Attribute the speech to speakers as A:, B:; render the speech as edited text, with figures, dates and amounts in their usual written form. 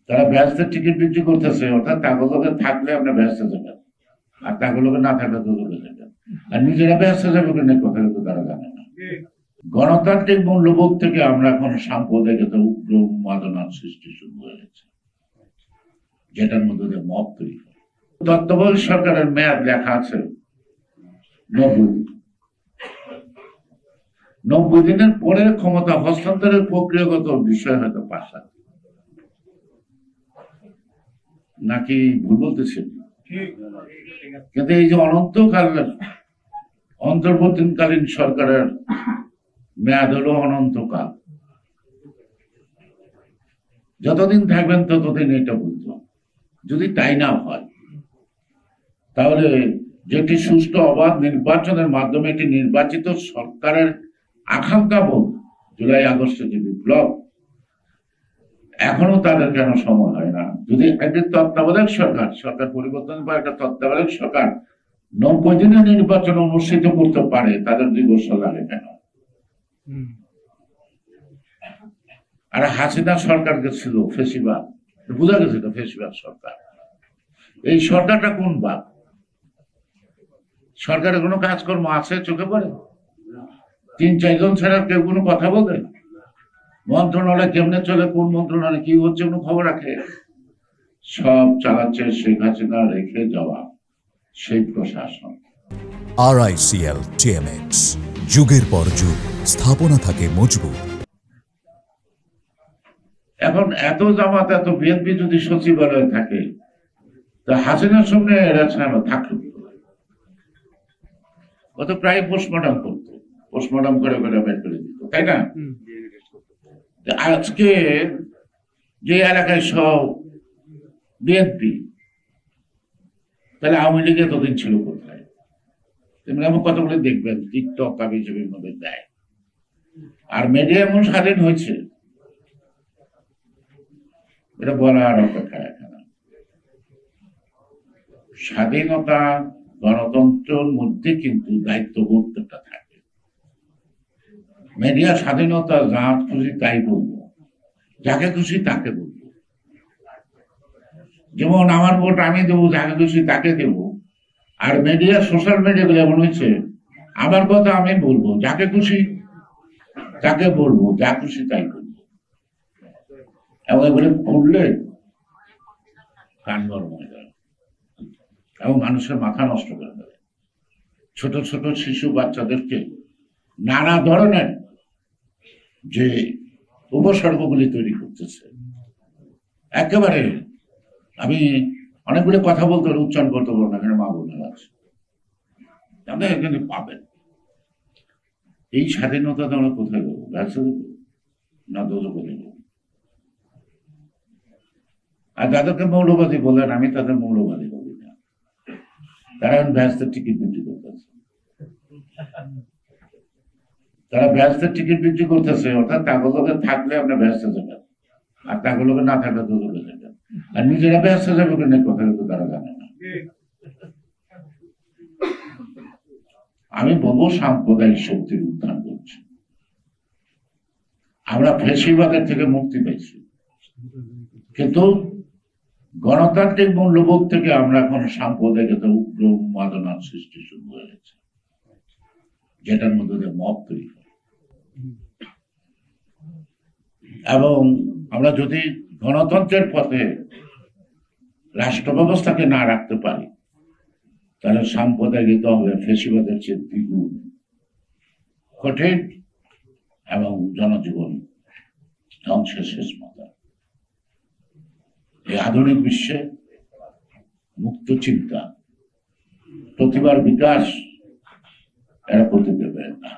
A: তারা ব্যস্তের টিকিট বিক্রি করতেছে, অর্থাৎ তাগুলোকে থাকলে আপনি ব্যস্ত যাবেন, আর তাগুলোকে না থাকলে দুজনে যাবেন, আর নিজেরা ব্যস্ত যাবে কিনা কথা কিন্তু তারা জানে না। গণতান্ত্রিক মূল্যবোধ থেকে আমরা এখন সাম্প্রদায়িক উগ্র উন্মাদনার সৃষ্টি শুরু হয়েছে, যেটার মধ্যে দিয়ে মব তৈরি হয়। তত্ত্বাবধায়ক সরকারের মেয়াদ লেখা আছে 90 দিন। 90 দিনের পরে ক্ষমতা হস্তান্তরের প্রক্রিয়াগত বিষয় হয়তো পাশা, নাকি ভুল বলতেছে? কিন্তু এই যে অনন্তকাল অন্তর্বর্তীকালীন সরকারের মেয়াদ হলো অনন্তকাল, যতদিন থাকবেন ততদিন এটা বুঝতো। যদি তাই না হয় তাহলে যেটি সুষ্ঠু অবাধ নির্বাচনের মাধ্যমে একটি নির্বাচিত সরকারের আকাঙ্ক্ষা বোধ, জুলাই আগস্টের যে বিপ্লব, এখনো তাদের কেন সময় হয় না? যদি একটি তত্ত্বাবধায়ক সরকার পরিবর্তন বা একটা তত্ত্বাবধায়ক সরকার 90 দিনের নির্বাচন অনুষ্ঠিত করতে পারে, তাদের 2 বছর লাগে কেন? আর হাসিনা সরকার ছিল ফেসিবাদ, বোঝা গেছে তো ফেসিবাদ সরকার। এই সরকারটা কোন বাদ? সরকারের কোনো কাজকর্ম আছে চোখে পড়ে? 3-4 জন ছাড়া কেউ কোনো কথা বলে? মন্ত্রণালয় কেমনে চলে, কোন মন্ত্রণালয় কি হচ্ছে কোনো খবর রাখে? সব চালাচ্ছে শেখ হাসিনা রেখে যাওয়া সেই প্রশাসন।
B: RICL TMX, যুগের পর যুগ স্থাপনা থাকে মজবুত।
A: এখন এত জামাত এত বিএনপি যদি সচিবালয়ে থাকে, তা হাসিনার সঙ্গে এরা থাকলো কি করে? ও তো প্রায় পোস্টমর্টম করতো, পোস্টমর্টম করে করে বের করে দিত, তাই না? আজকে যে এলাকায় সব বিএনপি, তাহলে আওয়ামী লীগ এতদিন ছিল কোথায়? তেমনি এমন কতগুলো দেখবেন টিকটক কাবিজবির মধ্যে দেয়। আর মিডিয়া এমন স্বাধীন হয়েছে, এটা বলার অপেক্ষা রাখে না। স্বাধীনতা গণতন্ত্রের মধ্যে কিন্তু দায়িত্ববোধটা থাকে। মিডিয়া স্বাধীনতা যা খুশি তাই বলবো, যাকে খুশি তাকে বলবো। যেমন আমার ভোট আমি দেবো, যাকে খুশি তাকে দেবো। আর মিডিয়া সোশ্যাল মিডিয়া গুলো এমন হয়েছে, আমার কথা আমি বলবো, যাকে খুশি তাকে বলবো, যা খুশি তাই বলবো। এবং এগুলো করলে কান গরম হয়ে যায় এবং মানুষের মাথা নষ্ট করে দেয়। ছোট ছোট শিশু বাচ্চাদেরকে নানা ধরনের যে উপসর্গগুলি তৈরি করতেছে, একেবারে আমি অনেকগুলো কথা বলতে পারি, উচ্চারণ করতে পারবো না, এখানে মা বোনেরা আছে, তাদের এখানে পাবেন। এই স্বাধীনতা আমরা কোথায় দেবো? ব্যবসা দেবো না দোজখে দেবো? আর যাদেরকে মৌলবাদী বলেন, আমি তাদের মৌলবাদী বলি না। তারা এখন ব্যস্তের টিকিট বিক্রি করতেছে, তারা ব্যস্তের টিকিট বিক্রি করতেছে, অর্থাৎ তাগুলোকে থাকলে আপনি ব্যস্ত যাবেন, আর তাগুলোকে না থাকলে দোজখে যাবেন, আর নিজেরা ব্যস্ত যাবে কিনা কথা কিন্তু তারা জানে না। আমি বলবো সাম্প্রদায়িক শক্তির উত্থান করছে। আমরা ফ্যাসিবাদের থেকে মুক্তি পেয়েছি, কিন্তু গণতান্ত্রিক মূল্যবোধ থেকে আমরা এখন সাম্প্রদায়িক উগ্র উন্মাদনার সৃষ্টি শুরু হয়েছে, যেটার মধ্যে দিয়ে মব তৈরি হয়। এবং আমরা যদি গণতন্ত্রের পথে রাষ্ট্র ব্যবস্থাকে না রাখতে পারি, তাহলে সাম্প্রদায়িক হবে ফ্যাসিবাদের চেয়ে দ্বিগুণ কঠিন এবং জনজীবন ধ্বংসের শেষ মাথা। এই আধুনিক বিশ্বে মুক্ত চিন্তা, প্রতিভার বিকাশ এরা করতে দেবে না।